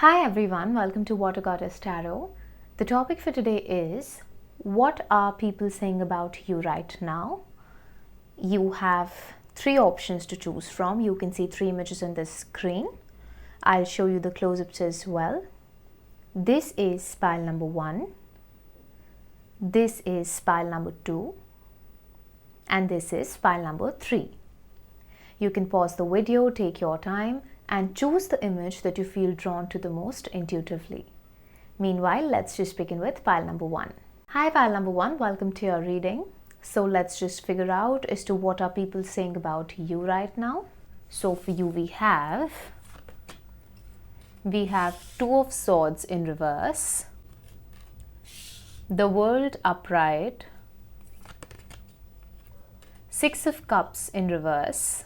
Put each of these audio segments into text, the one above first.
Hi everyone, welcome to watergoddesstarot. The topic for today is, what are people saying about you right now? You have three options to choose from. You can see three images on the screen. I'll show you the close-ups as well. This is pile number 1. This is pile number 2. And this is pile number 3. You can pause the video, take your time, and choose the image that you feel drawn to the most intuitively. Meanwhile, let's just begin with pile number 1. Hi pile number 1, welcome to your reading. So let's just figure out as to what are people saying about you right now. So for you we have Two of Swords in reverse, the World upright, Six of Cups in reverse.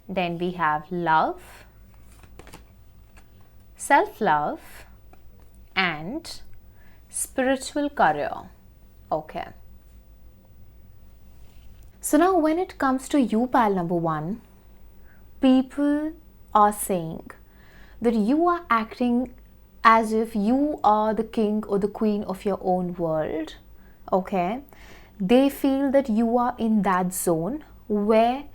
Then we have love, self-love, and spiritual career. Okay. So now when it comes to you, pile number 1, people are saying that you are acting as if you are the king or the queen of your own world. Okay. They feel that you are in that zone where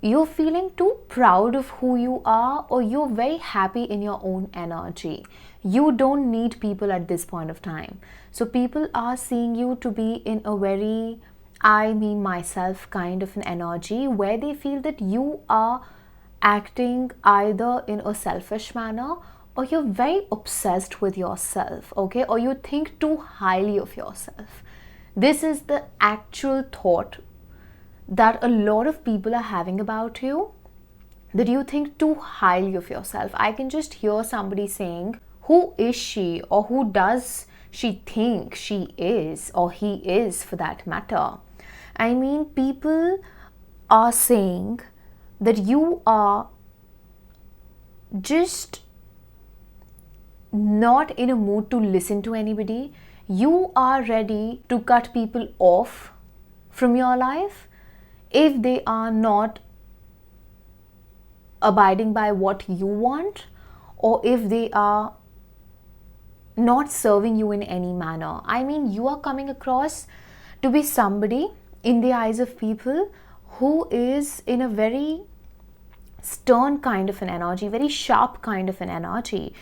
you're feeling too proud of who you are, or you're very happy in your own energy. You don't need people at this point of time. So people are seeing you to be in a very I, me, myself kind of an energy where they feel that you are acting either in a selfish manner, or you're very obsessed with yourself, okay? Or you think too highly of yourself. This is the actual thought that a lot of people are having about you, that you think too highly of yourself. I can just hear somebody saying, who is she, or who does she think she is, or he is for that matter? I mean, people are saying that you are just not in a mood to listen to anybody. You are ready to cut people off from your life if they are not abiding by what you want, or if they are not serving you in any manner. I mean, you are coming across to be somebody in the eyes of people who is in a very stern kind of an energy, very sharp kind of an energy,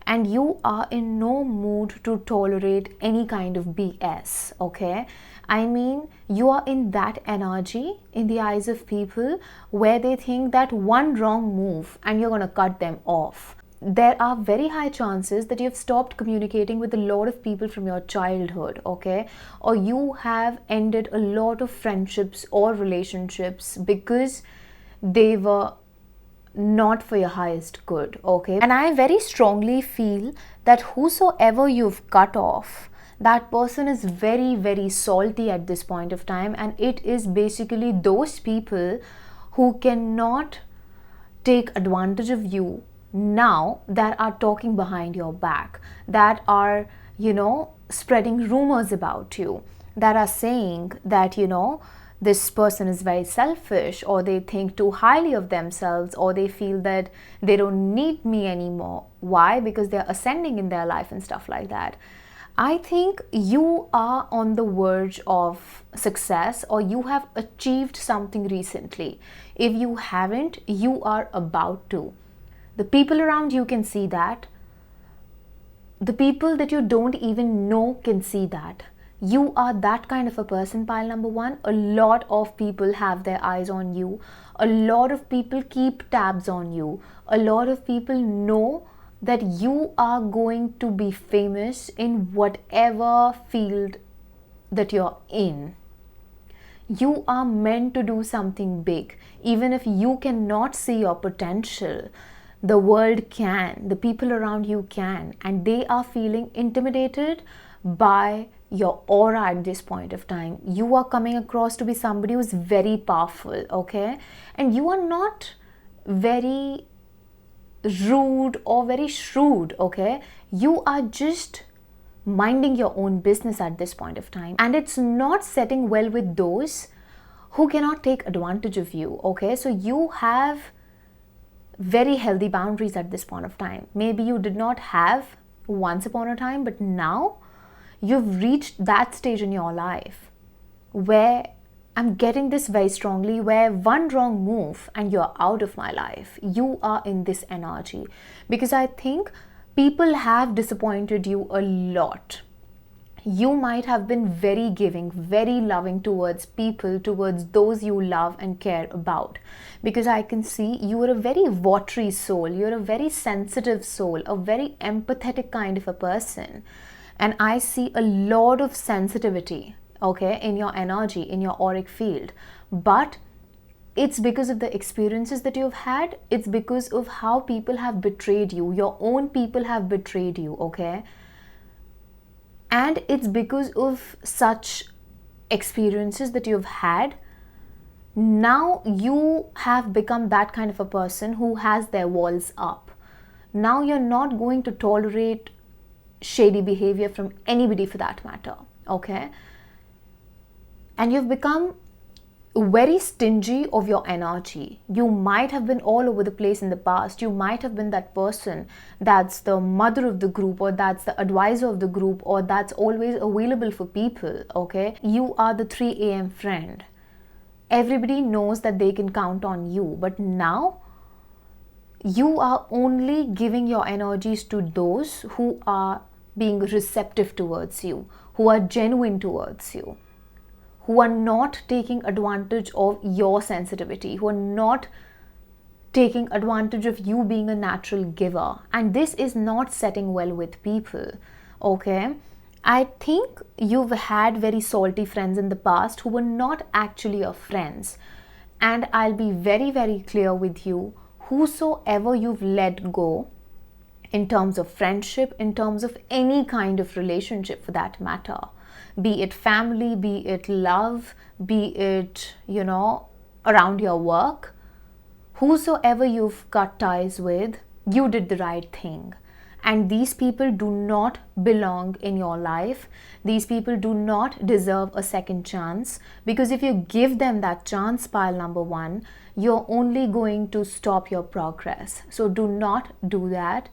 and you are in no mood to tolerate any kind of BS, okay? I mean, you are in that energy in the eyes of people where they think that one wrong move and you're going to cut them off. There are very high chances that you've stopped communicating with a lot of people from your childhood, okay? Or you have ended a lot of friendships or relationships because they were not for your highest good, okay? And I very strongly feel that whosoever you've cut off, that person is very, very salty at this point of time, and it is basically those people who cannot take advantage of you now, that are talking behind your back, that are, spreading rumors about you, that are saying that, this person is very selfish, or they think too highly of themselves, or they feel that they don't need me anymore. Why? Because they're ascending in their life and stuff like that. I think you are on the verge of success, or you have achieved something recently. If you haven't, you are about to. The people around you can see that. The people that you don't even know can see that. You are that kind of a person, pile number 1. A lot of people have their eyes on you. A lot of people keep tabs on you. A lot of people know that you are going to be famous in whatever field that you're in. You are meant to do something big. Even if you cannot see your potential, the world can, the people around you can, and they are feeling intimidated by your aura at this point of time. You are coming across to be somebody who is very powerful, okay? And you are not very rude or very shrewd, okay? You are just minding your own business at this point of time, and it's not setting well with those who cannot take advantage of you, okay? So you have very healthy boundaries at this point of time. Maybe you did not have once upon a time, but now you've reached that stage in your life where I'm getting this very strongly, where one wrong move and you're out of my life. You are in this energy because I think people have disappointed you a lot. You might have been very giving, very loving towards people, towards those you love and care about. Because I can see you are a very watery soul, you're a very sensitive soul, a very empathetic kind of a person. And I see a lot of sensitivity, okay, in your energy, in your auric field. But it's because of the experiences that you've had, it's because of how people have betrayed you, your own people have betrayed you, okay? And it's because of such experiences that you've had, now you have become that kind of a person who has their walls up. Now you're not going to tolerate shady behavior from anybody for that matter, okay? And you've become very stingy of your energy. You might have been all over the place in the past. You might have been that person that's the mother of the group, or that's the advisor of the group, or that's always available for people, okay? You are the 3 a.m. friend. Everybody knows that they can count on you, but now you are only giving your energies to those who are being receptive towards you, who are genuine towards you, who are not taking advantage of your sensitivity, who are not taking advantage of you being a natural giver. And this is not setting well with people, okay? I think you've had very salty friends in the past who were not actually your friends. And I'll be very, very clear with you, whosoever you've let go, in terms of friendship, in terms of any kind of relationship for that matter, be it family, be it love, be it, around your work, whosoever you've cut ties with, you did the right thing. And these people do not belong in your life. These people do not deserve a second chance, because if you give them that chance, pile number one, you're only going to stop your progress. So do not do that.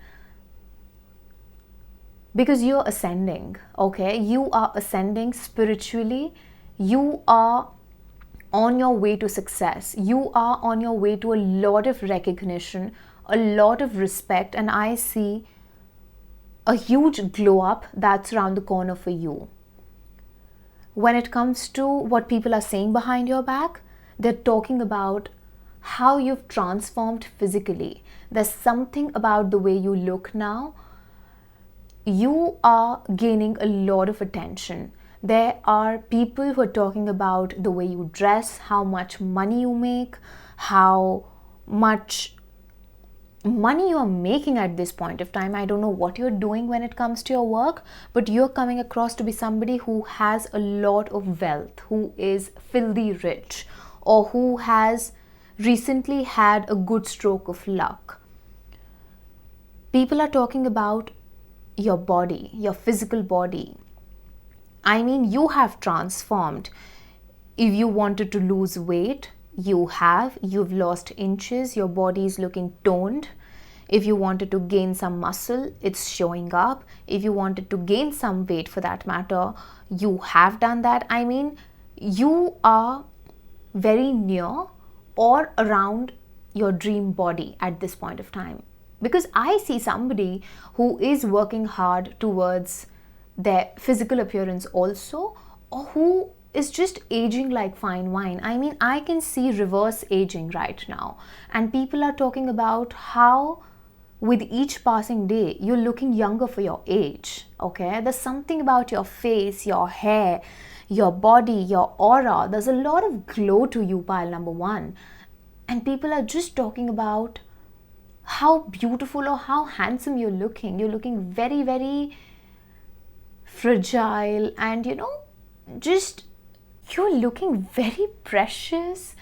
Because you're ascending, okay? You are ascending spiritually. You are on your way to success. You are on your way to a lot of recognition, a lot of respect, and I see a huge glow up that's around the corner for you. When it comes to what people are saying behind your back, they're talking about how you've transformed physically. There's something about the way you look now. You are gaining a lot of attention. There are people who are talking about the way you dress, how much money you make, how much money you are making at this point of time. I don't know what you're doing when it comes to your work, but you're coming across to be somebody who has a lot of wealth, who is filthy rich, or who has recently had a good stroke of luck. People are talking about your body, your physical body. I mean, you have transformed. If you wanted to lose weight, you have. You've lost inches. Your body is looking toned. If you wanted to gain some muscle, it's showing up. If you wanted to gain some weight for that matter, you have done that. I mean, you are very near or around your dream body at this point of time. Because I see somebody who is working hard towards their physical appearance also, or who is just aging like fine wine. I mean, I can see reverse aging right now. And people are talking about how with each passing day, you're looking younger for your age, okay? There's something about your face, your hair, your body, your aura. There's a lot of glow to you, pile number one. And people are just talking about how beautiful or how handsome you're looking. You're looking very, very fragile, and just you're looking very precious.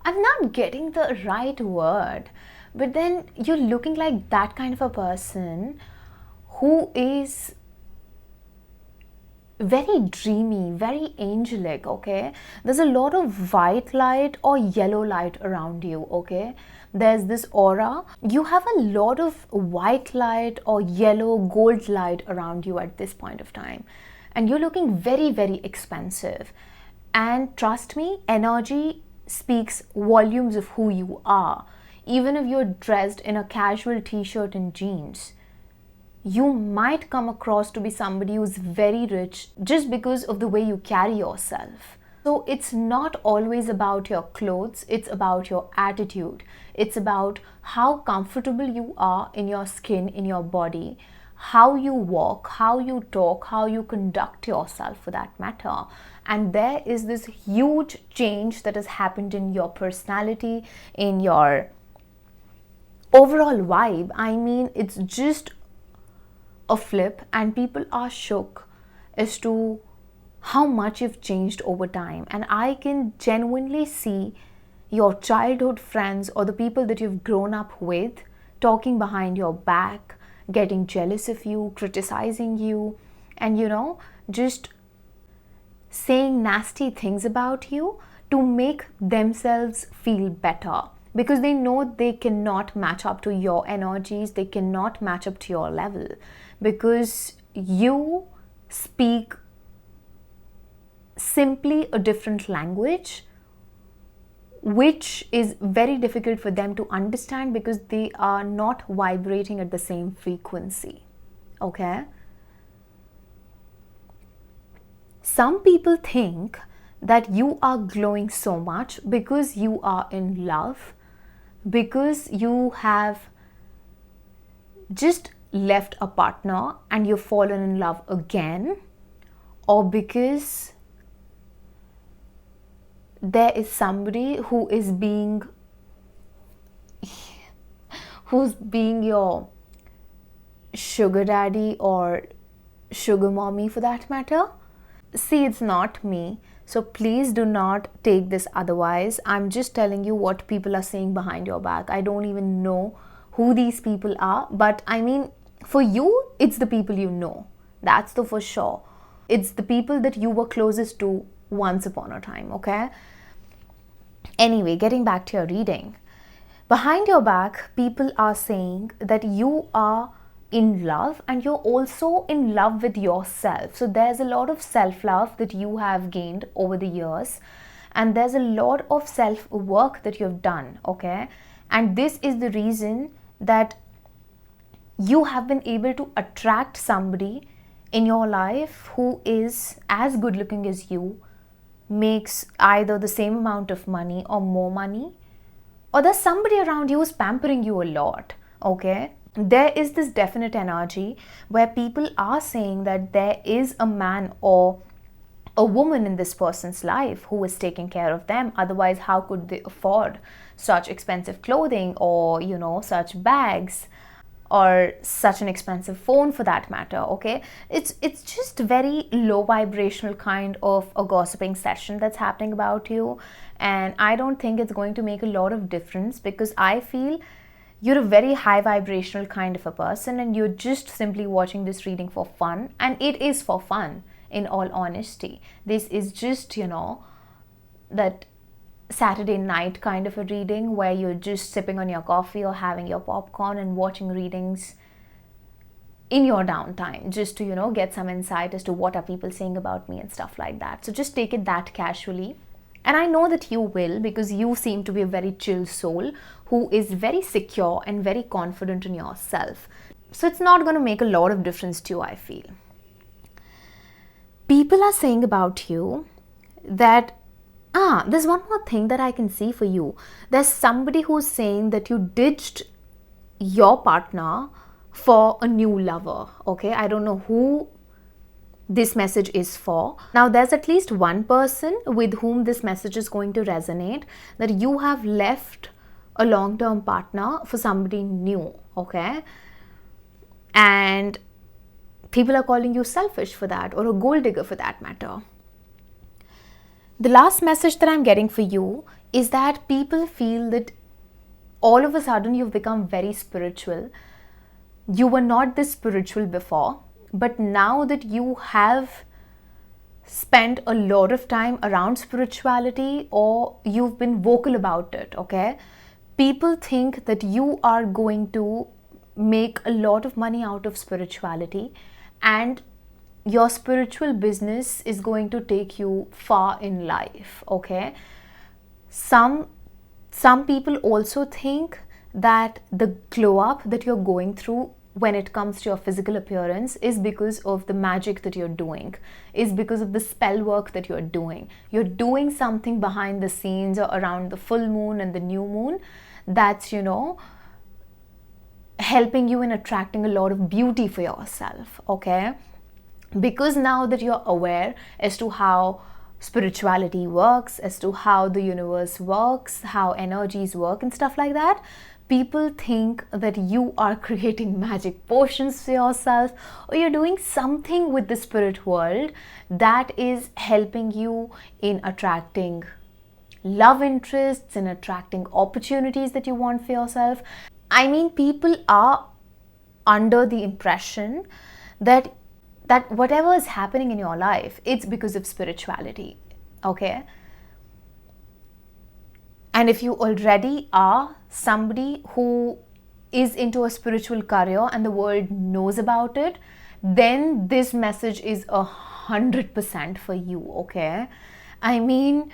I'm not getting the right word, but then you're looking like that kind of a person who is very dreamy, very angelic, okay? There's a lot of white light or yellow light around you, okay? there's this aura. You have a lot of white light or yellow gold light around you at this point of time, and you're looking very, very expensive. And trust me, energy speaks volumes of who you are. Even if you're dressed in a casual t-shirt and jeans, you might come across to be somebody who's very rich just because of the way you carry yourself. So it's not always about your clothes, it's about your attitude. It's about how comfortable you are in your skin, in your body, how you walk, how you talk, how you conduct yourself for that matter. And there is this huge change that has happened in your personality, in your overall vibe. I mean, it's just a flip, and people are shook as to how much you've changed over time. And I can genuinely see your childhood friends or the people that you've grown up with talking behind your back, getting jealous of you, criticizing you, and just saying nasty things about you to make themselves feel better, because they know they cannot match up to your energies, they cannot match up to your level, because you speak simply a different language, which is very difficult for them to understand because they are not vibrating at the same frequency. Okay? Some people think that you are glowing so much because you are in love, because you have just left a partner and you've fallen in love again, or because there is somebody who's being your sugar daddy or sugar mommy for that matter. See, it's not me, so please do not take this otherwise. I'm just telling you what people are saying behind your back. I don't even know who these people are, but I mean, for you, it's the people you know. That's the for sure. It's the people that you were closest to once upon a time, okay? Anyway, getting back to your reading. Behind your back, people are saying that you are in love and you're also in love with yourself. So there's a lot of self-love that you have gained over the years, and there's a lot of self-work that you've done, okay? And this is the reason that you have been able to attract somebody in your life who is as good looking as you, makes either the same amount of money or more money, or there's somebody around you who's pampering you a lot, okay? There is this definite energy where people are saying that there is a man or a woman in this person's life who is taking care of them. Otherwise, how could they afford such expensive clothing or, such bags or such an expensive phone for that matter, okay? It's just very low vibrational kind of a gossiping session that's happening about you. And I don't think it's going to make a lot of difference, because I feel you're a very high vibrational kind of a person and you're just simply watching this reading for fun. And it is for fun, in all honesty. This is just, that Saturday night kind of a reading where you're just sipping on your coffee or having your popcorn and watching readings in your downtime, just to, get some insight as to what are people saying about me and stuff like that. So just take it that casually. And I know that you will, because you seem to be a very chill soul who is very secure and very confident in yourself. So it's not going to make a lot of difference to you, I feel. People are saying about you that, there's one more thing that I can see for you. There's somebody who's saying that you ditched your partner for a new lover, okay? I don't know who this message is for. Now, there's at least one person with whom this message is going to resonate, that you have left a long-term partner for somebody new, okay? And people are calling you selfish for that, or a gold digger for that matter. The last message that I'm getting for you is that people feel that all of a sudden you've become very spiritual. You were not this spiritual before, but now that you have spent a lot of time around spirituality, or you've been vocal about it, okay? People think that you are going to make a lot of money out of spirituality, and your spiritual business is going to take you far in life. Okay, some people also think that the glow up that you're going through when it comes to your physical appearance is because of the magic that you're doing, is because of the spell work that you're doing. You're doing something behind the scenes or around the full moon and the new moon that's, helping you in attracting a lot of beauty for yourself. Okay, because now that you're aware as to how spirituality works, as to how the universe works, how energies work and stuff like that, people think that you are creating magic potions for yourself, or you're doing something with the spirit world that is helping you in attracting love interests, in attracting opportunities that you want for yourself. I mean, people are under the impression that whatever is happening in your life, it's because of spirituality. Okay, and if you already are somebody who is into a spiritual career and the world knows about it, then this message is 100% for you. Okay, I mean,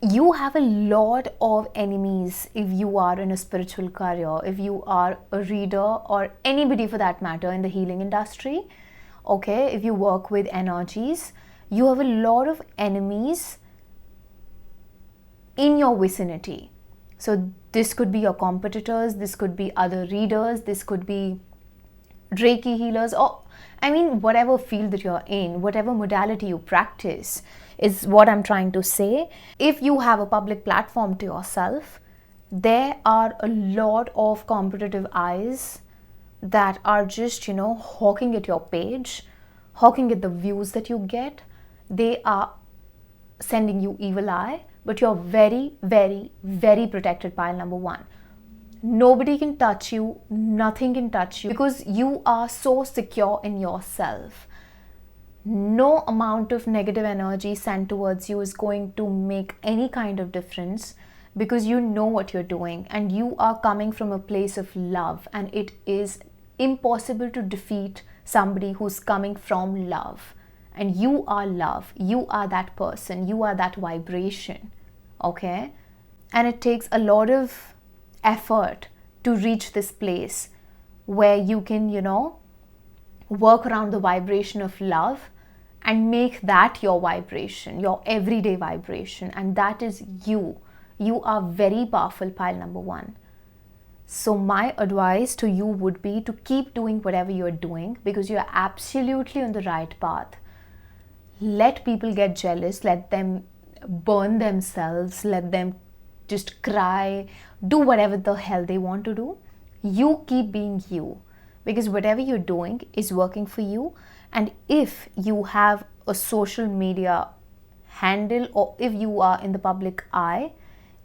you have a lot of enemies if you are in a spiritual career, if you are a reader, or anybody for that matter in the healing industry. Okay, if you work with energies, you have a lot of enemies in your vicinity. So this could be your competitors, this could be other readers, this could be Reiki healers, or I mean, whatever field that you're in, whatever modality you practice is what I'm trying to say. If you have a public platform to yourself, there are a lot of competitive eyes that are just, hawking at your page, hawking at the views that you get. They are sending you evil eye, but you're very, very, very protected, pile number one. Nobody can touch you, nothing can touch you, because you are so secure in yourself. No amount of negative energy sent towards you is going to make any kind of difference, because you know what you're doing and you are coming from a place of love, and it is impossible to defeat somebody who's coming from love. And you are love, you are that person, you are that vibration. Okay, and it takes a lot of effort to reach this place where you can, work around the vibration of love and make that your vibration, your everyday vibration, and that is you. You are very powerful, pile number one. So my advice to you would be to keep doing whatever you're doing, because you're absolutely on the right path. Let people get jealous, let them burn themselves, let them just cry, do whatever the hell they want to do. You keep being you, because whatever you're doing is working for you. And if you have a social media handle, or if you are in the public eye,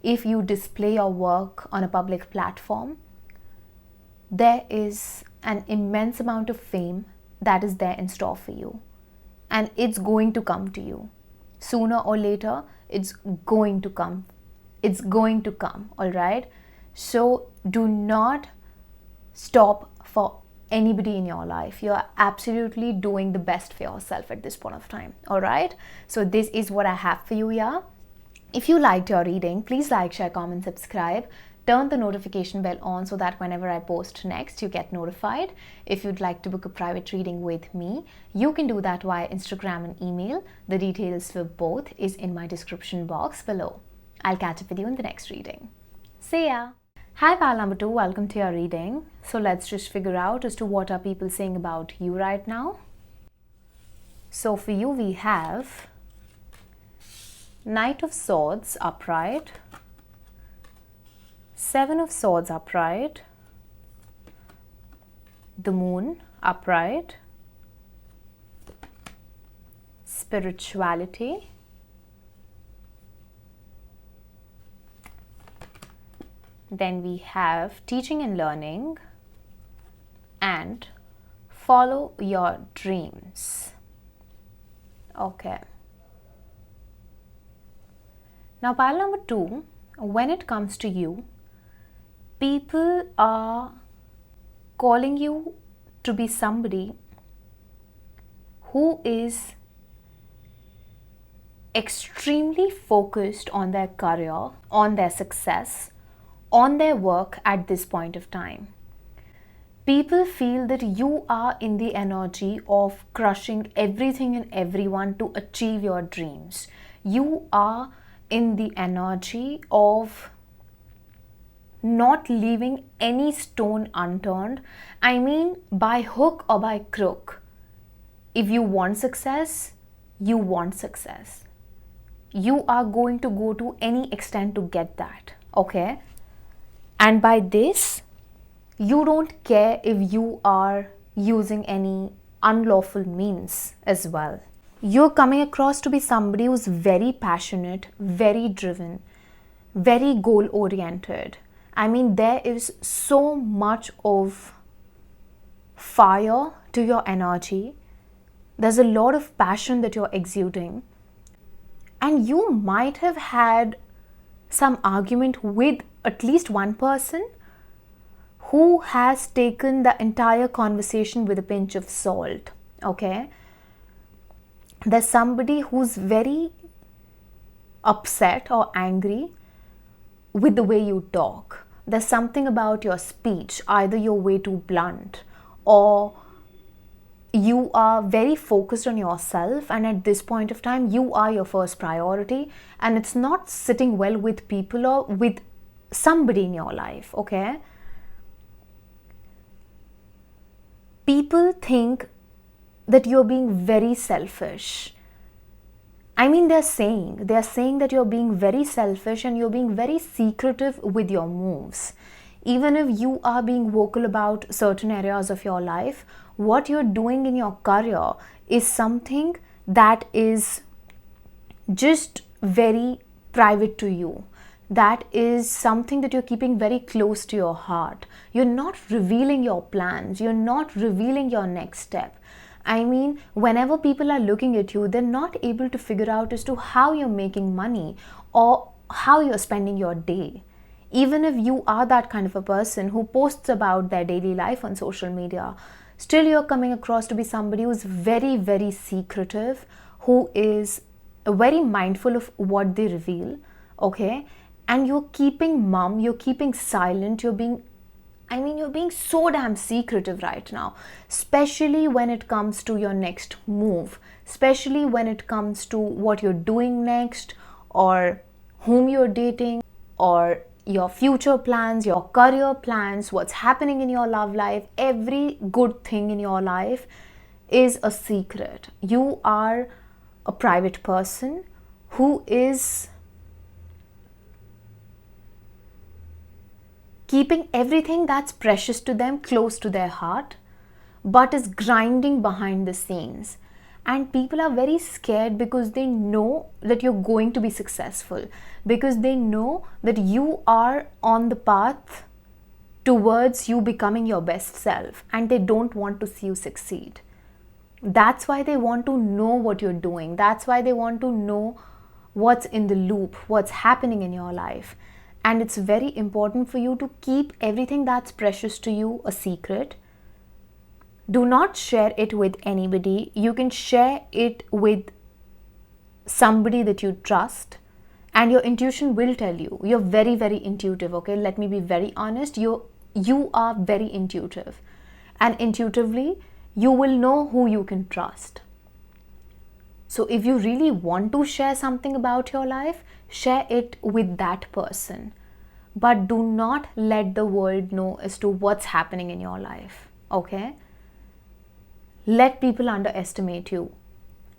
if you display your work on a public platform, there is an immense amount of fame that is there in store for you. And it's going to come to you. Sooner or later, it's going to come. It's going to come, all right? So do not stop for anybody in your life. You're absolutely doing the best for yourself at this point of time, all right? So this is what I have for you here. If you liked your reading, please like, share, comment, subscribe. Turn the notification bell on so that whenever I post next, you get notified. If you'd like to book a private reading with me, you can do that via Instagram and email. The details for both is in my description box below. I'll catch up with you in the next reading. See ya! Hi pal number 2, welcome to your reading. So let's just figure out as to what are people saying about you right now. So for you we have Knight of Swords upright, Seven of Swords upright, the Moon upright, Spirituality, then we have Teaching and Learning, and Follow Your Dreams. Okay. Now pile number 2, when it comes to you, people are calling you to be somebody who is extremely focused on their career, on their success, on their work at this point of time. People feel that you are in the energy of crushing everything and everyone to achieve your dreams. You are in the energy of not leaving any stone unturned. I mean, by hook or by crook, if you want success, you want success. You are going to go to any extent to get that, okay? And by this, you don't care if you are using any unlawful means as well. You're coming across to be somebody who's very passionate, very driven, very goal oriented. I mean, there is so much of fire to your energy. There's a lot of passion that you're exuding. And you might have had some argument with at least one person who has taken the entire conversation with a pinch of salt, okay? There's somebody who's very upset or angry with the way you talk. There's something about your speech, either you're way too blunt or you are very focused on yourself, and at this point of time, you are your first priority, and it's not sitting well with people or with somebody in your life, okay? People think that you're being very selfish. I mean, they're saying that you're being very selfish and you're being very secretive with your moves. Even if you are being vocal about certain areas of your life, what you're doing in your career is something that is just very private to you. That is something that you're keeping very close to your heart. You're not revealing your plans. You're not revealing your next step. I mean, whenever people are looking at you, they're not able to figure out as to how you're making money or how you're spending your day. Even if you are that kind of a person who posts about their daily life on social media, still you're coming across to be somebody who's very, very secretive, who is very mindful of what they reveal, okay? And you're keeping mum, you're keeping silent, you're being so damn secretive right now, especially when it comes to your next move, especially when it comes to what you're doing next, or whom you're dating, or your future plans, your career plans, what's happening in your love life. Every good thing in your life is a secret. You are a private person who is keeping everything that's precious to them close to their heart, but is grinding behind the scenes. And people are very scared because they know that you're going to be successful, because they know that you are on the path towards you becoming your best self, and they don't want to see you succeed. That's why they want to know what you're doing. That's why they want to know what's in the loop, what's happening in your life. And it's very important for you to keep everything that's precious to you a secret. Do not share it with anybody. You can share it with somebody that you trust, and your intuition will tell you. You're very, very intuitive, okay? Let me be very honest. You are very intuitive, and intuitively, you will know who you can trust. So if you really want to share something about your life, share it with that person. But do not let the world know as to what's happening in your life, okay? Let people underestimate you,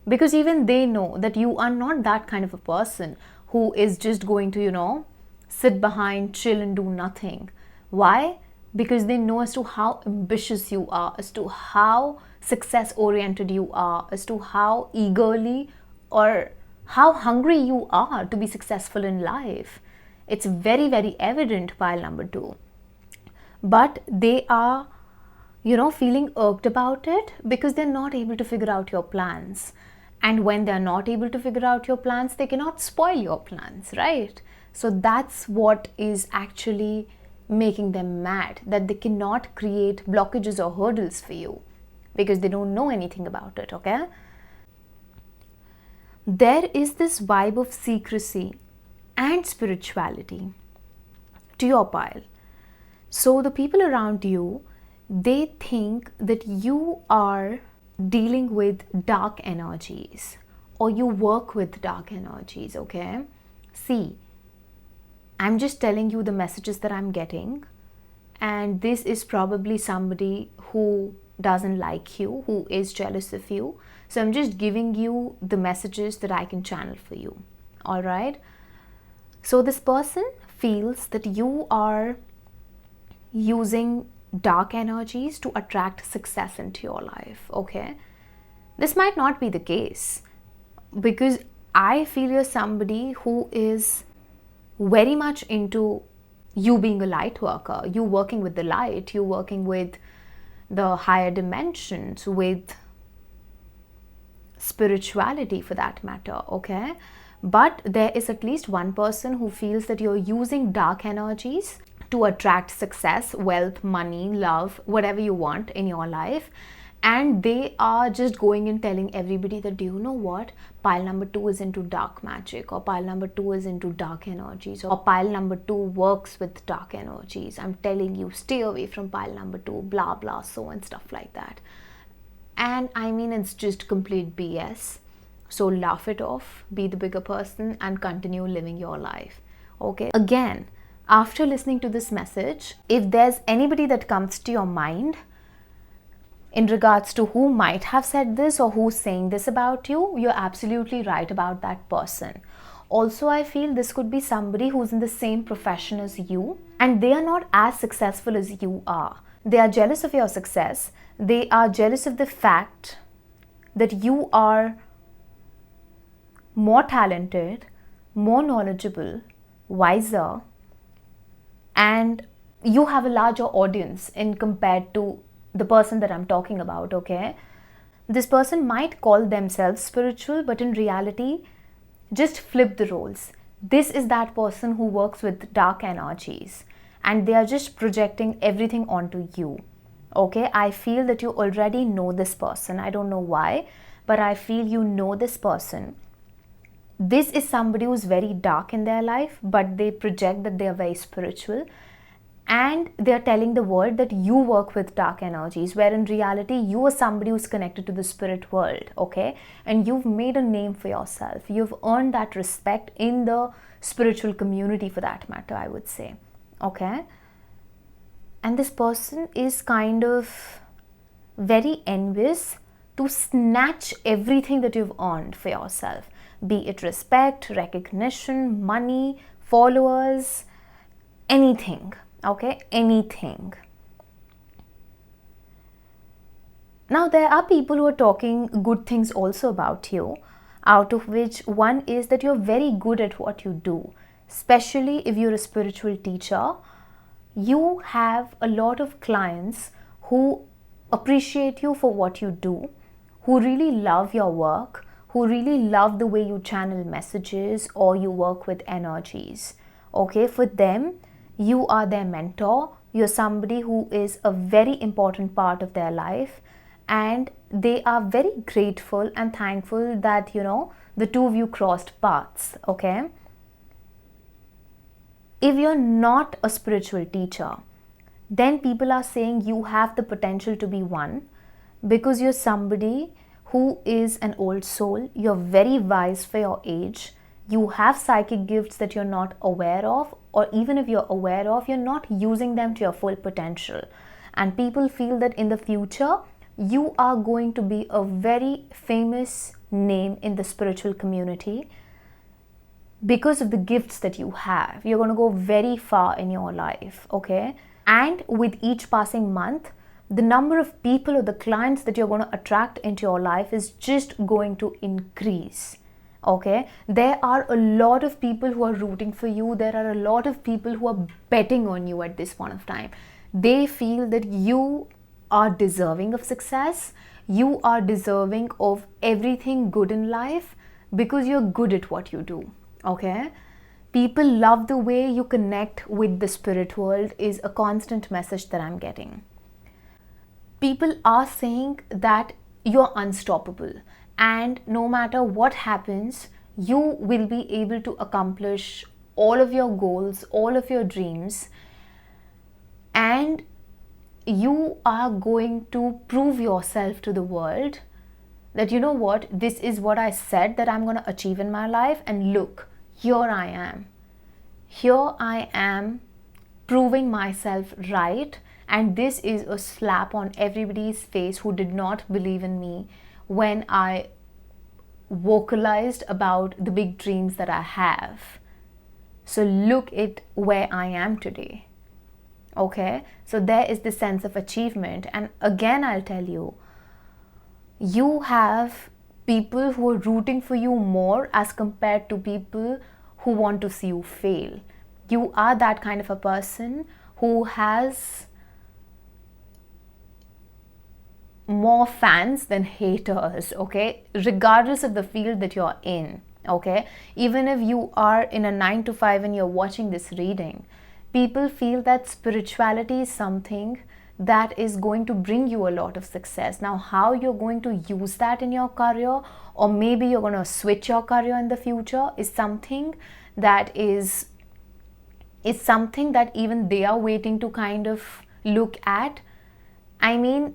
because even they know that you are not that kind of a person who is just going to, sit behind, chill and do nothing. Why? Because they know as to how ambitious you are, as to how success oriented you are, as to how eagerly or how hungry you are to be successful in life. It's very, very evident, pile number 2. But they are feeling irked about it because they're not able to figure out your plans. And when they're not able to figure out your plans, they cannot spoil your plans, right? So that's what is actually making them mad, that they cannot create blockages or hurdles for you because they don't know anything about it, okay? There is this vibe of secrecy and spirituality to your pile. So the people around you, they think that you are dealing with dark energies or you work with dark energies, okay? See, I'm just telling you the messages that I'm getting, and this is probably somebody who doesn't like you, who is jealous of you. So I'm just giving you the messages that I can channel for you, all right? So this person feels that you are using dark energies to attract success into your life, okay? This might not be the case, because I feel you're somebody who is very much into you being a light worker, you working with the light, you working with the higher dimensions, with spirituality for that matter, okay? But there is at least one person who feels that you're using dark energies to attract success, wealth, money, love, whatever you want in your life. And they are just going and telling everybody that, do you know what? Pile number 2 is into dark magic, or pile number 2 is into dark energies, or pile number 2 works with dark energies. I'm telling you, stay away from pile number 2, blah, blah, so and stuff like that. And I mean, it's just complete BS. So laugh it off, be the bigger person, and continue living your life, okay? Again, after listening to this message, if there's anybody that comes to your mind in regards to who might have said this or who's saying this about you, you're absolutely right about that person. Also, I feel this could be somebody who's in the same profession as you and they are not as successful as you are. They are jealous of your success. They are jealous of the fact that you are more talented, more knowledgeable, wiser, and you have a larger audience in compared to the person that I'm talking about, okay? This person might call themselves spiritual, but in reality, just flip the roles. This is that person who works with dark energies and they are just projecting everything onto you, okay? I feel that you already know this person. I don't know why, but I feel you know this person. This is somebody who's very dark in their life, but they project that they are very spiritual. And they're telling the world that you work with dark energies, where in reality, you are somebody who's connected to the spirit world, okay? And you've made a name for yourself. You've earned that respect in the spiritual community for that matter, I would say, okay? And this person is kind of very envious to snatch everything that you've earned for yourself, be it respect, recognition, money, followers, anything. Okay, anything. Now, there are people who are talking good things also about you, out of which one is that you're very good at what you do, especially if you're a spiritual teacher. You have a lot of clients who appreciate you for what you do, who really love your work, who really love the way you channel messages or you work with energies. Okay, for them, you are their mentor. You're somebody who is a very important part of their life, and they are very grateful and thankful that, you know, the two of you crossed paths, okay? If you're not a spiritual teacher, then people are saying you have the potential to be one, because you're somebody who is an old soul. You're very wise for your age. You have psychic gifts that you're not aware of, or even if you're aware of, you're not using them to your full potential. And people feel that in the future, you are going to be a very famous name in the spiritual community because of the gifts that you have. You're going to go very far in your life, okay? And with each passing month, the number of people or the clients that you're going to attract into your life is just going to increase. Okay, there are a lot of people who are rooting for you. There are a lot of people who are betting on you at this point of time. They feel that you are deserving of success. You are deserving of everything good in life because you're good at what you do. Okay, People love the way you connect with the spirit world is a constant message that I'm getting. People are saying that you're unstoppable, and no matter what happens, you will be able to accomplish all of your goals, all of your dreams, and you are going to prove yourself to the world that, you know what, this is what I said that I'm going to achieve in my life, and look, here I am. Here I am proving myself right, and this is a slap on everybody's face who did not believe in me when I vocalized about the big dreams that I have. So look at where I am today. Okay, so there is this sense of achievement. And again, I'll tell you, you have people who are rooting for you more as compared to people who want to see you fail. You are that kind of a person who has more fans than haters, okay, regardless of the field that you're in. Okay, even if you are in a 9 to 5 and you're watching this reading, people feel that spirituality is something that is going to bring you a lot of success. Now, how you're going to use that in your career, or maybe you're going to switch your career in the future, is something that something that even they are waiting to kind of look at. I mean,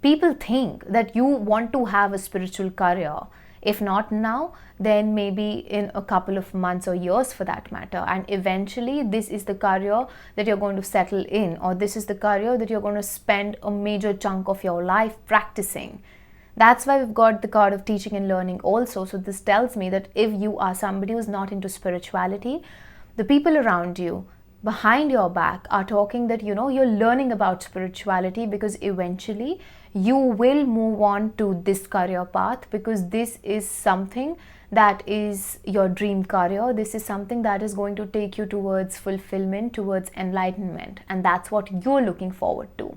people think that you want to have a spiritual career. If not now, then maybe in a couple of months or years for that matter. And eventually, this is the career that you're going to settle in, or this is the career that you're going to spend a major chunk of your life practicing. That's why we've got the card of teaching and learning also. So this tells me that if you are somebody who's not into spirituality, the people around you, behind your back, are talking that, you know, you're learning about spirituality because eventually you will move on to this career path, because this is something that is your dream career. This is something that is going to take you towards fulfillment, towards enlightenment, and that's what you're looking forward to.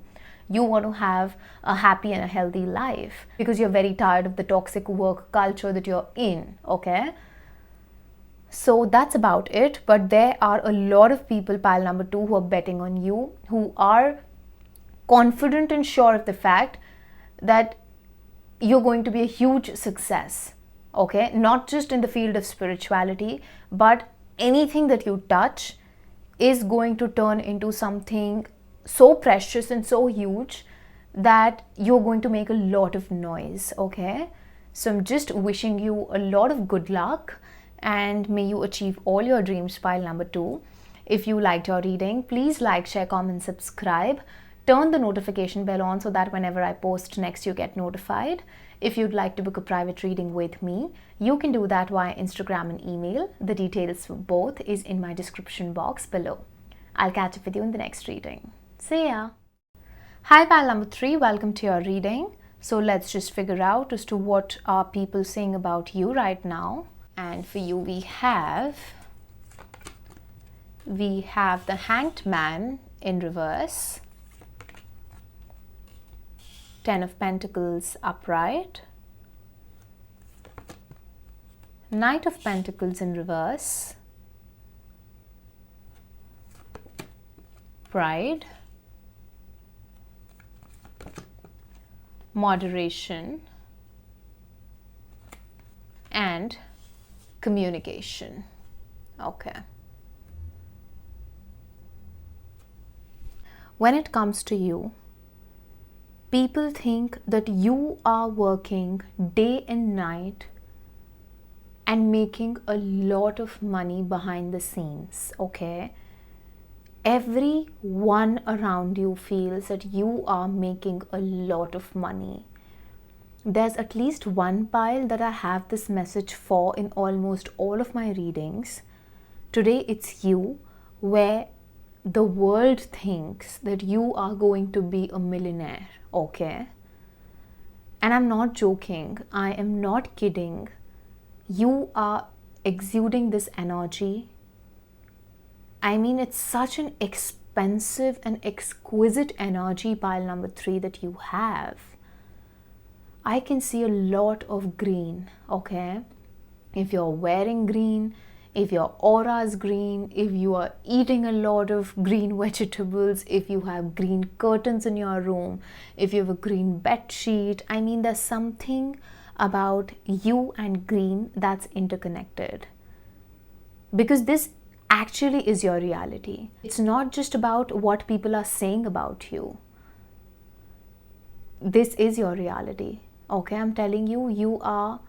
You want to have a happy and a healthy life because you're very tired of the toxic work culture that you're in. Okay, so that's about it. But there are a lot of people, pile number 2, who are betting on you, who are confident and sure of the fact that you're going to be a huge success. Okay, not just in the field of spirituality, but anything that you touch is going to turn into something so precious and so huge that you're going to make a lot of noise. Okay, so I'm just wishing you a lot of good luck, and may you achieve all your dreams, pile number 2. If you liked your reading, please like, share, comment, subscribe. Turn the notification bell on so that whenever I post next, you get notified. If you'd like to book a private reading with me, you can do that via Instagram and email. The details for both is in my description box below. I'll catch up with you in the next reading. See ya! Hi, pile number 3, welcome to your reading. So let's just figure out as to what are people saying about you right now. And for you, we have the Hanged Man in reverse, 10 of Pentacles upright, Knight of Pentacles in reverse, Pride, Moderation, and Communication. Okay. When it comes to you, people think that you are working day and night and making a lot of money behind the scenes. Okay, everyone around you feels that you are making a lot of money. There's at least one pile that I have this message for in almost all of my readings. Today it's you, where the world thinks that you are going to be a millionaire. Okay, and I'm not joking, I am not kidding. You are exuding this energy. I mean, it's such an expensive and exquisite energy, pile number 3, that you have. I can see a lot of green. Okay, if you're wearing green, if your aura is green, if you are eating a lot of green vegetables, if you have green curtains in your room, if you have a green bed sheet. I mean, there's something about you and green that's interconnected, because this actually is your reality. It's not just about what people are saying about you. This is your reality. Okay, I'm telling you, you are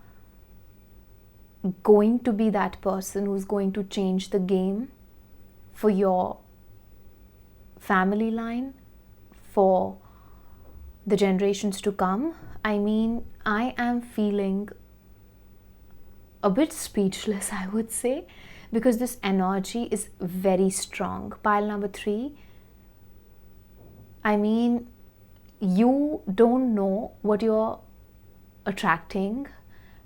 going to be that person who's going to change the game for your family line, for the generations to come. I mean, I am feeling a bit speechless, I would say, because this energy is very strong. Pile number 3, I mean, you don't know what you're attracting.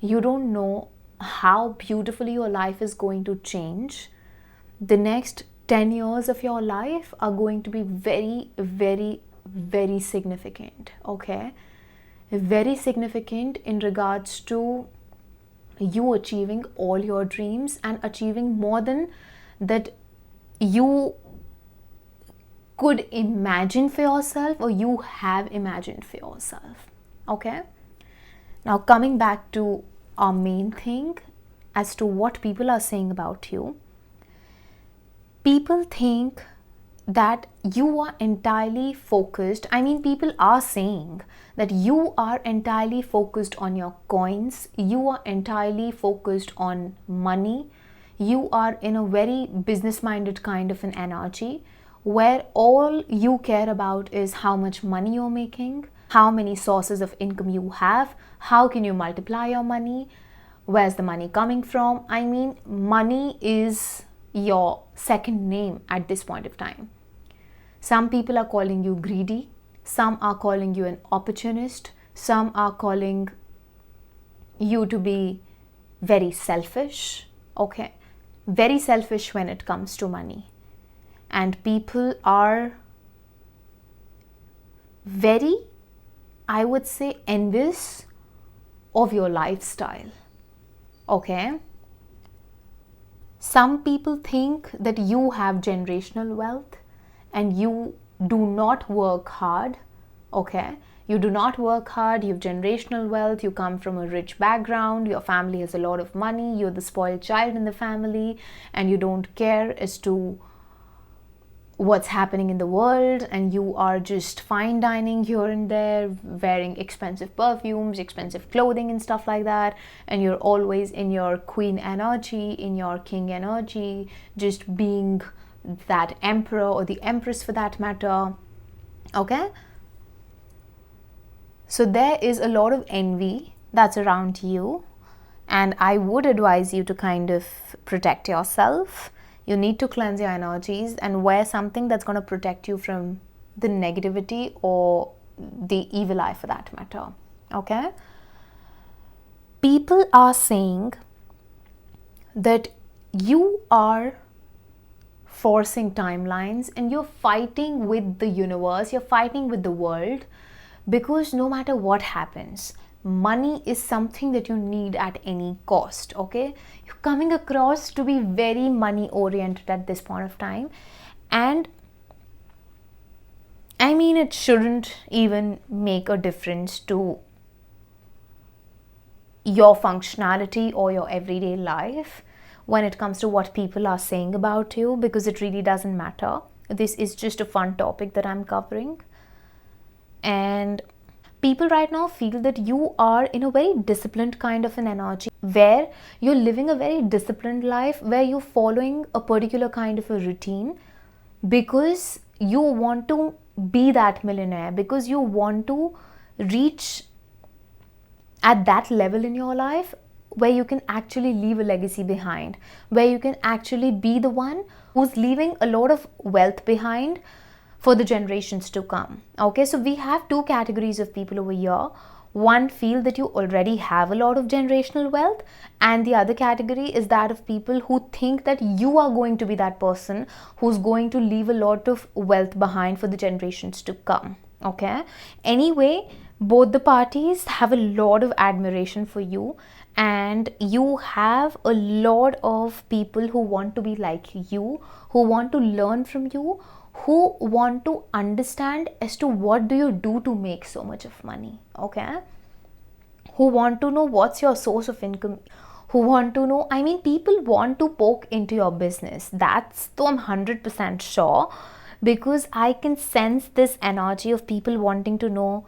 You don't know how beautifully your life is going to change. The next 10 years of your life are going to be very, very, very significant. Okay, very significant in regards to you achieving all your dreams and achieving more than that you could imagine for yourself or you have imagined for yourself. Okay, now coming back to our main thing as to what people are saying about you. People think that you are entirely focused. I mean, people are saying that you are entirely focused on your coins, you are entirely focused on money, you are in a very business-minded kind of an energy where all you care about is how much money you're making, how many sources of income you have, how can you multiply your money, where's the money coming from. I mean, money is your second name at this point of time. Some people are calling you greedy, some are calling you an opportunist, some are calling you to be very selfish. Okay, very selfish when it comes to money. And people are very, I would say, envious of your lifestyle. Okay, some people think that you have generational wealth and you do not work hard. Okay, you do not work hard, you have generational wealth, you come from a rich background, your family has a lot of money, you're the spoiled child in the family, and you don't care as to what's happening in the world, and you are just fine dining here and there, wearing expensive perfumes, expensive clothing and stuff like that, and you're always in your queen energy, in your king energy, just being that emperor or the empress for that matter. Okay, so there is a lot of envy that's around you, and I would advise you to kind of protect yourself. You need to cleanse your energies and wear something that's going to protect you from the negativity or the evil eye for that matter. Okay? People are saying that you are forcing timelines and you're fighting with the universe, you're fighting with the world, because no matter what happens, money is something that you need at any cost. Okay, you're coming across to be very money oriented at this point of time, and I mean, it shouldn't even make a difference to your functionality or your everyday life when it comes to what people are saying about you, because it really doesn't matter. This is just a fun topic that I'm covering, and people right now feel that you are in a very disciplined kind of an energy where you're living a very disciplined life, where you're following a particular kind of a routine because you want to be that millionaire, because you want to reach at that level in your life where you can actually leave a legacy behind, where you can actually be the one who's leaving a lot of wealth behind for the generations to come. Okay, so we have two categories of people over here. One feel that you already have a lot of generational wealth, and the other category is that of people who think that you are going to be that person who's going to leave a lot of wealth behind for the generations to come. Okay, anyway, both the parties have a lot of admiration for you, and you have a lot of people who want to be like you, who want to learn from you, who want to understand as to what do you do to make so much of money, okay? Who want to know what's your source of income, who want to know, I mean, people want to poke into your business. That's though I'm 100% sure, because I can sense this energy of people wanting to know,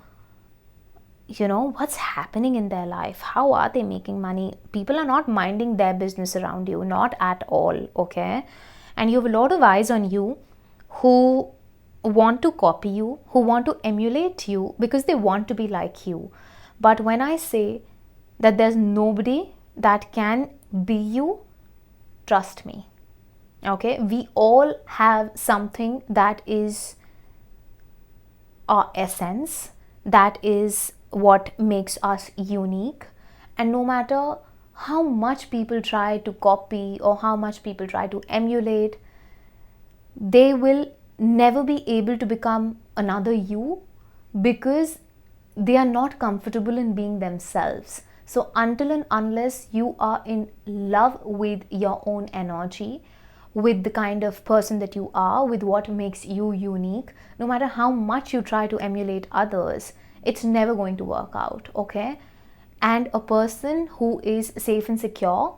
you know, what's happening in their life, how are they making money. People are not minding their business around you, not at all, okay? And you have a lot of eyes on you who want to copy you, who want to emulate you because they want to be like you. But when I say that there's nobody that can be you, trust me, okay? We all have something that is our essence, that is what makes us unique. And no matter how much people try to copy or how much people try to emulate, they will never be able to become another you, because they are not comfortable in being themselves. So until and unless you are in love with your own energy, with the kind of person that you are, with what makes you unique, no matter how much you try to emulate others, it's never going to work out, okay? And a person who is safe and secure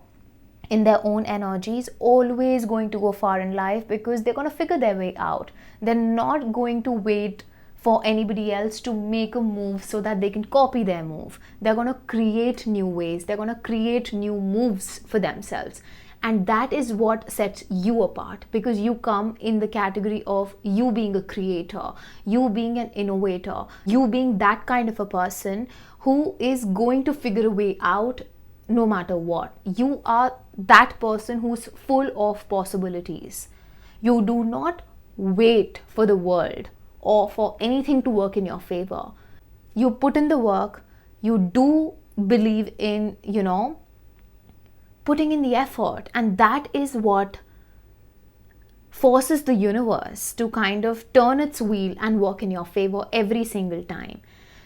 in their own energy is always going to go far in life, because they're going to figure their way out. They're not going to wait for anybody else to make a move so that they can copy their move. They're going to create new ways, they're going to create new moves for themselves. And that is what sets you apart, because you come in the category of you being a creator, you being an innovator, you being that kind of a person who is going to figure a way out no matter what. You are that person who's full of possibilities. You do not wait for the world or for anything to work in your favor. You put in the work, you do believe in, you know, putting in the effort, and that is what forces the universe to kind of turn its wheel and work in your favor every single time.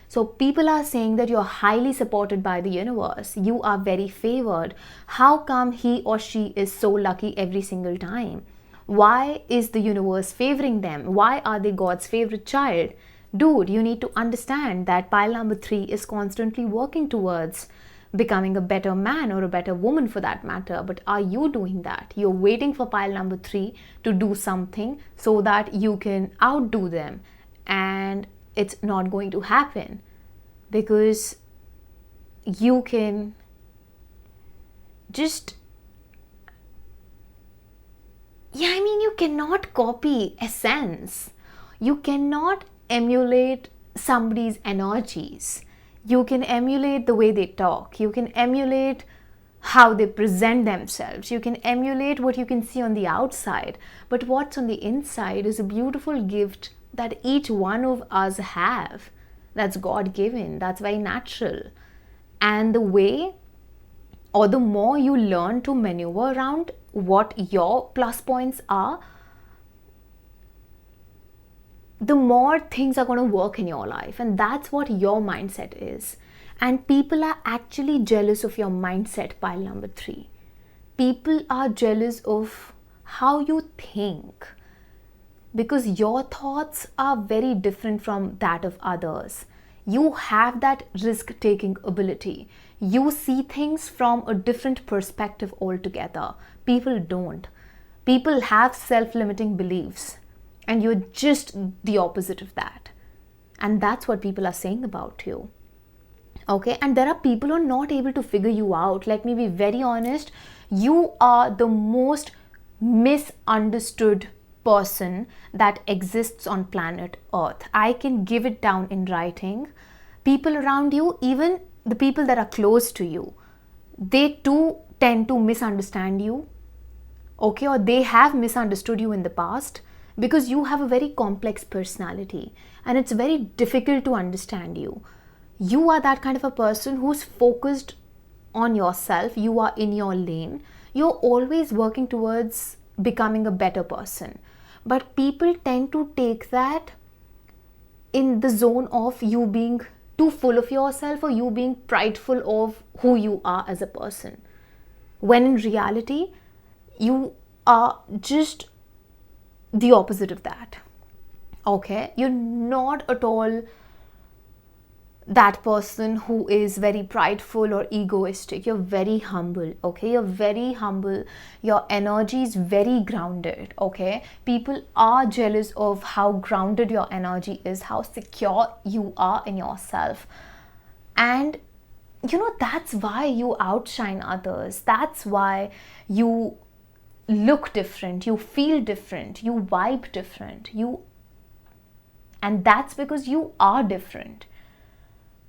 So people are saying that you're highly supported by the universe, you are very favored. How come he or she is so lucky every single time? Why is the universe favoring them? Why are they God's favorite child? Dude, you need to understand that pile number 3 is constantly working towards becoming a better man or a better woman for that matter. But are you doing that? You're waiting for pile number 3 to do something so that you can outdo them. And it's not going to happen, because you can just, you cannot copy essence. You cannot emulate somebody's energies. You can emulate the way they talk. You can emulate how they present themselves. You can emulate what you can see on the outside. But what's on the inside is a beautiful gift that each one of us have. That's God-given. That's very natural. And the way, or the more you learn to maneuver around what your plus points are, the more things are going to work in your life. And that's what your mindset is. And people are actually jealous of your mindset, pile number 3. People are jealous of how you think, because your thoughts are very different from that of others. You have that risk-taking ability. You see things from a different perspective altogether. People don't. People have self-limiting beliefs, and you're just the opposite of that. And that's what people are saying about you. Okay, and there are people who are not able to figure you out. Let me be very honest. You are the most misunderstood person that exists on planet Earth. I can give it down in writing. People around you, even the people that are close to you, they too tend to misunderstand you. Okay, or they have misunderstood you in the past, because you have a very complex personality and it's very difficult to understand you. You are that kind of a person who's focused on yourself. You are in your lane. You're always working towards becoming a better person. But people tend to take that in the zone of you being too full of yourself, or you being prideful of who you are as a person. When in reality, you are just the opposite of that. Okay? You're not at all that person who is very prideful or egoistic. You're very humble. Okay? You're very humble. Your energy is very grounded. Okay? People are jealous of how grounded your energy is, how secure you are in yourself. And that's why you outshine others. That's why you look different, you feel different, you vibe different, and that's because you are different.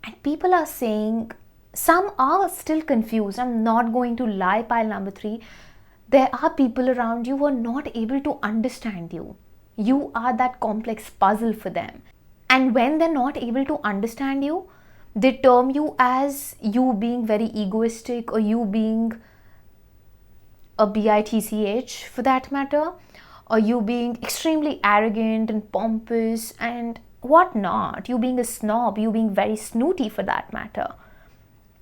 And people are saying, some are still confused. I'm not going to lie, pile number 3. There are people around you who are not able to understand you. You are that complex puzzle for them. And when they're not able to understand you, they term you as you being very egoistic, or you being a bitch for that matter, or you being extremely arrogant and pompous and whatnot, you being a snob, you being very snooty for that matter.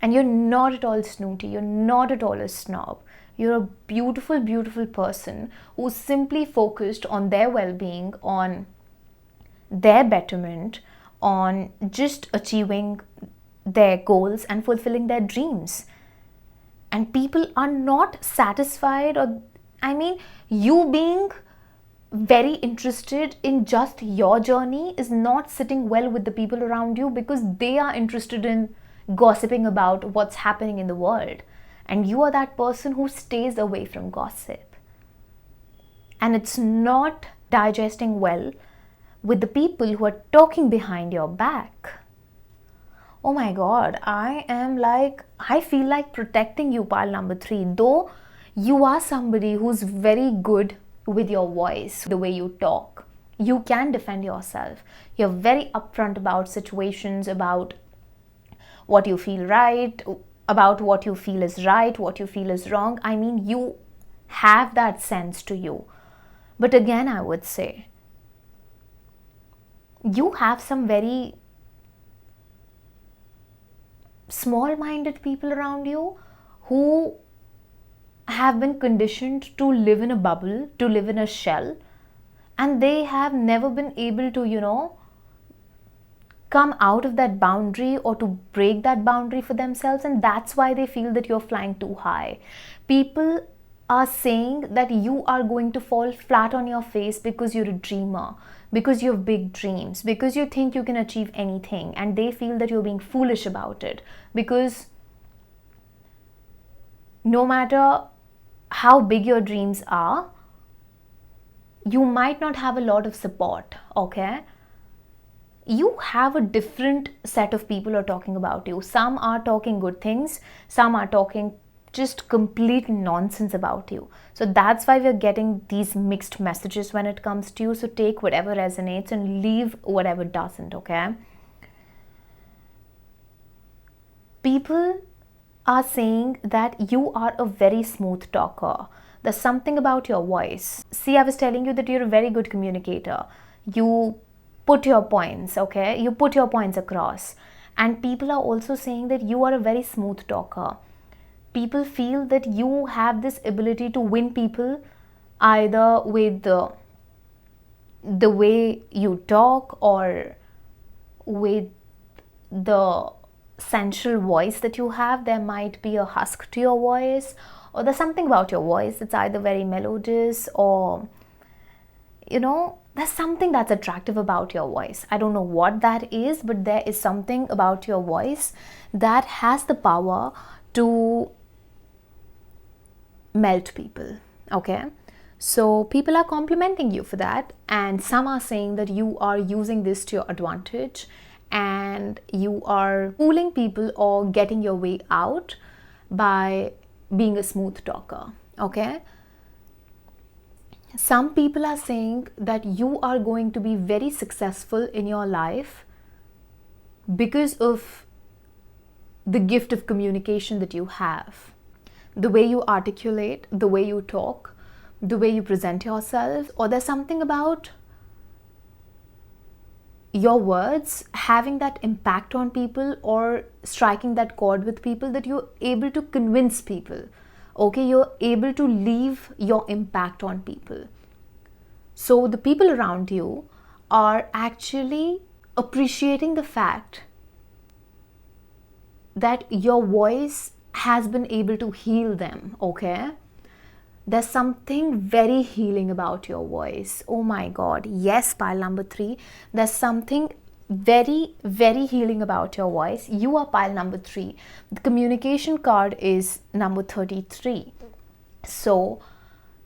And you're not at all snooty, you're not at all a snob. You're a beautiful, beautiful person who's simply focused on their well-being, on their betterment, on just achieving their goals and fulfilling their dreams. And people are not satisfied, or you being very interested in just your journey is not sitting well with the people around you, because they are interested in gossiping about what's happening in the world. And you are that person who stays away from gossip. And it's not digesting well with the people who are talking behind your back. Oh my God, I feel like protecting you, pile number 3. Though you are somebody who's very good with your voice, the way you talk, you can defend yourself. You're very upfront about situations, about what you feel right, about what you feel is right, what you feel is wrong. You have that sense to you. But again, I would say, you have some very small-minded people around you who have been conditioned to live in a bubble, to live in a shell, and they have never been able to, come out of that boundary or to break that boundary for themselves, and that's why they feel that you're flying too high. People are saying that you are going to fall flat on your face because you're a dreamer, because you have big dreams, because you think you can achieve anything, and they feel that you're being foolish about it, because no matter how big your dreams are, you might not have a lot of support. Okay? You have a different set of people who are talking about you. Some are talking good things, some are talking just complete nonsense about you. So that's why we're getting these mixed messages when it comes to you. So take whatever resonates and leave whatever doesn't. Okay? People are saying that you are a very smooth talker. There's something about your voice. See, I was telling you that you're a very good communicator. You put your points, okay? You put your points across. And people are also saying that you are a very smooth talker. People feel that you have this ability to win people either with the way you talk, or with the sensual voice that you have. There might be a husk to your voice, or there's something about your voice that's either very melodious, or there's something that's attractive about your voice. I don't know what that is, but there is something about your voice that has the power to melt people. Okay? So people are complimenting you for that, and some are saying that you are using this to your advantage, and you are fooling people or getting your way out by being a smooth talker. Okay? Some people are saying that you are going to be very successful in your life because of the gift of communication that you have. The way you articulate, the way you talk, the way you present yourself, or there's something about your words having that impact on people or striking that chord with people, that you're able to convince people. Okay, you're able to leave your impact on people. So the people around you are actually appreciating the fact that your voice has been able to heal them. Okay, there's something very healing about your voice. Oh my god, yes, pile number 3, there's something very, very healing about your voice. You are pile number 3. The communication card is number 33. So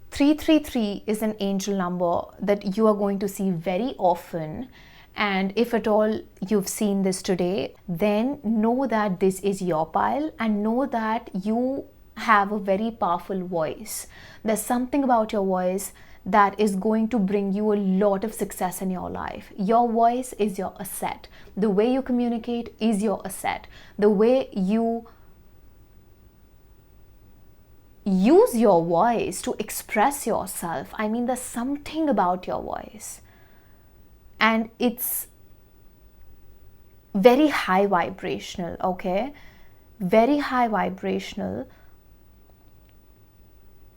333 is an angel number that you are going to see very often. And if at all you've seen this today, then know that this is your pile, and know that you have a very powerful voice. There's something about your voice that is going to bring you a lot of success in your life. Your voice is your asset. The way you communicate is your asset. The way you use your voice to express yourself, I mean, there's something about your voice. And it's very high vibrational, okay? Very high vibrational.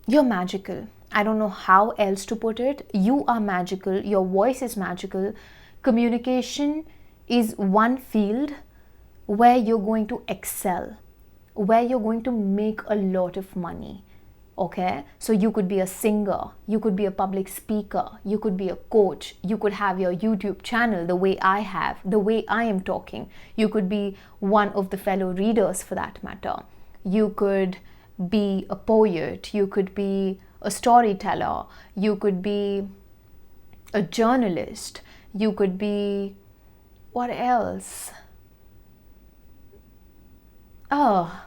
You're magical. I don't know how else to put it. You are magical. Your voice is magical. Communication is one field where you're going to excel, where you're going to make a lot of money. Okay, so you could be a singer, you could be a public speaker, you could be a coach, you could have your YouTube channel the way I have, the way I am talking. You could be one of the fellow readers for that matter. You could be a poet, you could be a storyteller, you could be a journalist, you could be, what else? Oh,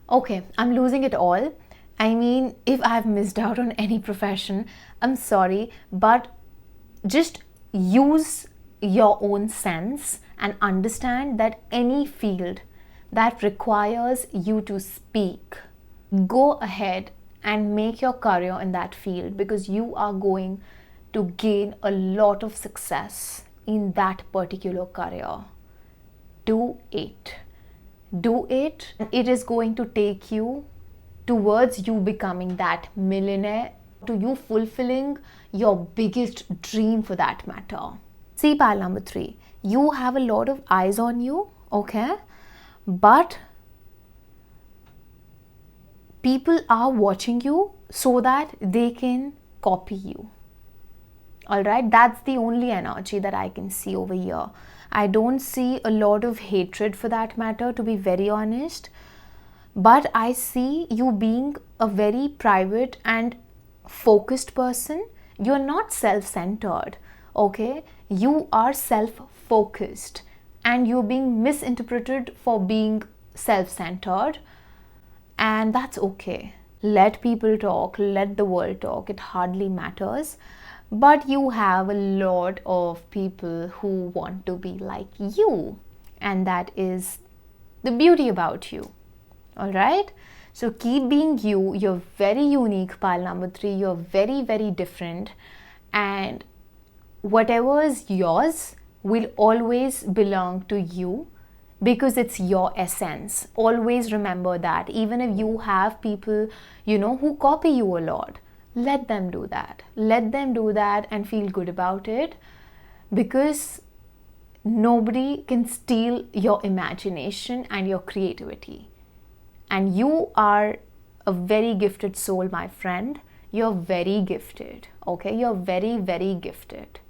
okay, I'm losing it all. I mean, if I've missed out on any profession, I'm sorry, but just use your own sense and understand that any field that requires you to speak, go ahead and make your career in that field, because you are going to gain a lot of success in that particular career. Do it. Do it. It is going to take you towards you becoming that millionaire, to you fulfilling your biggest dream for that matter. See, pile number 3, you have a lot of eyes on you, okay? But people are watching you so that they can copy you. Alright, that's the only energy that I can see over here. I don't see a lot of hatred for that matter, to be very honest. But I see you being a very private and focused person. You're not self-centered, okay? You are self-focused, and you're being misinterpreted for being self-centered, and that's okay. Let people talk, let the world talk, it hardly matters. But you have a lot of people who want to be like you, and that is the beauty about you. Alright, so keep being you. You're very unique, pile number 3. You're very, very different, and whatever is yours will always belong to you, because it's your essence. Always remember that. Even if you have people, who copy you a lot, let them do that. Let them do that and feel good about it, because nobody can steal your imagination and your creativity. And you are a very gifted soul, my friend. You're very gifted, okay? You're very, very gifted.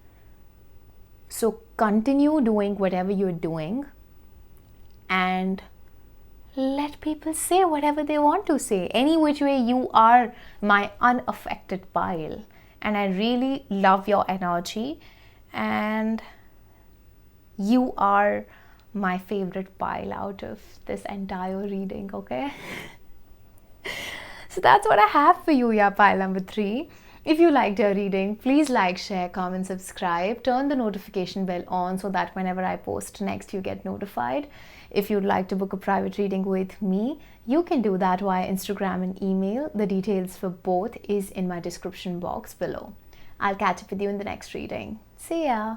So continue doing whatever you're doing, and let people say whatever they want to say. Any which way, you are my unaffected pile. And I really love your energy, and you are my favorite pile out of this entire reading, okay? So that's what I have for you, yeah, pile number 3. If you liked your reading, please like, share, comment, subscribe, turn the notification bell on so that whenever I post next, you get notified. If you'd like to book a private reading with me, you can do that via Instagram and email. The details for both is in my description box below. I'll catch up with you in the next reading. See ya!